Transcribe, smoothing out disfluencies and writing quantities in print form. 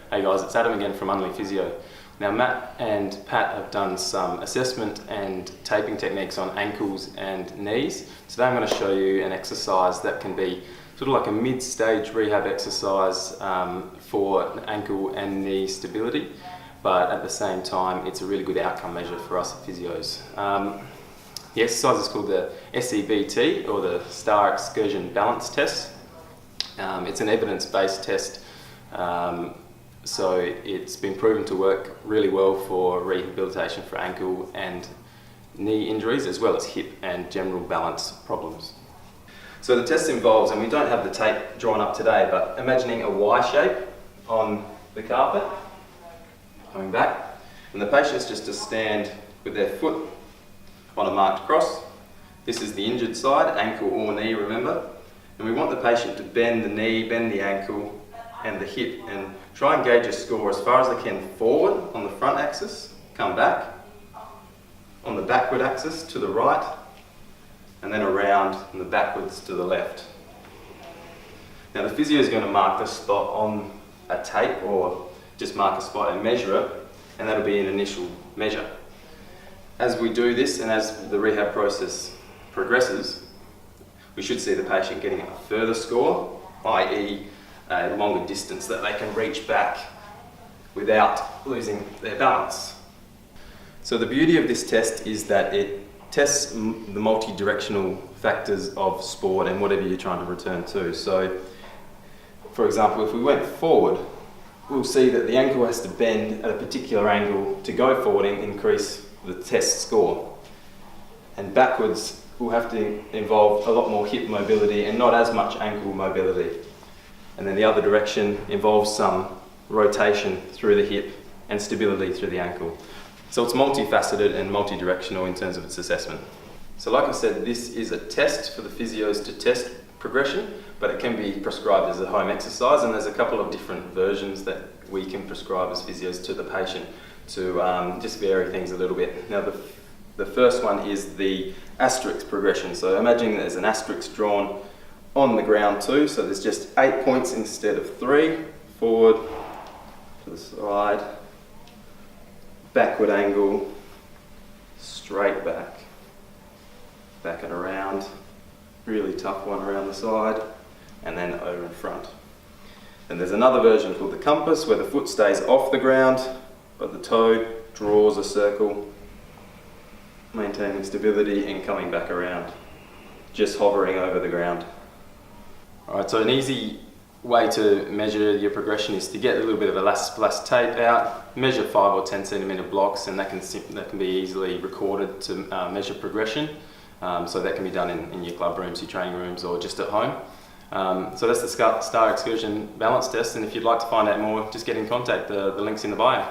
Hey guys, it's Adam again from Unley Physio. Now Matt and Pat have done some assessment and taping techniques on ankles and knees. Today I'm going to show you an exercise that can be sort of like a mid-stage rehab exercise for ankle and knee stability, but at the same time it's a really good outcome measure for us physios. The exercise is called the SEBT, or the Star Excursion Balance Test. It's an evidence-based test, so it's been proven to work really well for rehabilitation for ankle and knee injuries, as well as hip and general balance problems. So the test involves, and we don't have the tape drawn up today, but imagining a Y shape on the carpet, coming back, and the patient's just to stand with their foot on a marked cross. This is the injured side, ankle or knee, remember? And we want the patient to bend the knee, bend the ankle and the hip, and try and gauge a score as far as they can forward on the front axis, come back, on the backward axis to the right, and then around and the backwards to the left. Now the physio is going to mark the spot on a tape, or just mark a spot and measure it, and that'll be an initial measure. As we do this, and as the rehab process progresses, we should see the patient getting a further score, i.e. a longer distance that they can reach back without losing their balance. So the beauty of this test is that it tests the multi-directional factors of sport and whatever you're trying to return to. So, for example, if we went forward, we'll see that the ankle has to bend at a particular angle to go forward and increase the test score. And backwards will have to involve a lot more hip mobility and not as much ankle mobility. And then the other direction involves some rotation through the hip and stability through the ankle. So it's multifaceted and multi-directional in terms of its assessment. So like I said, this is a test for the physios to test progression, but it can be prescribed as a home exercise, and there's a couple of different versions that we can prescribe as physios to the patient to just vary things a little bit. Now the first one is the asterisk progression. So imagine there's an asterisk drawn on the ground too, so there's just 8 points instead of 3, forward, to the side, backward angle, straight back, back and around, really tough one around the side, and then over in front. And there's another version called the compass, where the foot stays off the ground, but the toe draws a circle, maintaining stability and coming back around, just hovering over the ground. Alright, so an easy way to measure your progression is to get a little bit of elastane tape out, measure 5 or 10 centimetre blocks, and that can be easily recorded to measure progression. So that can be done in your club rooms, your training rooms, or just at home. So that's the Star Excursion Balance Test, and if you'd like to find out more, just get in contact. The link's in the bio.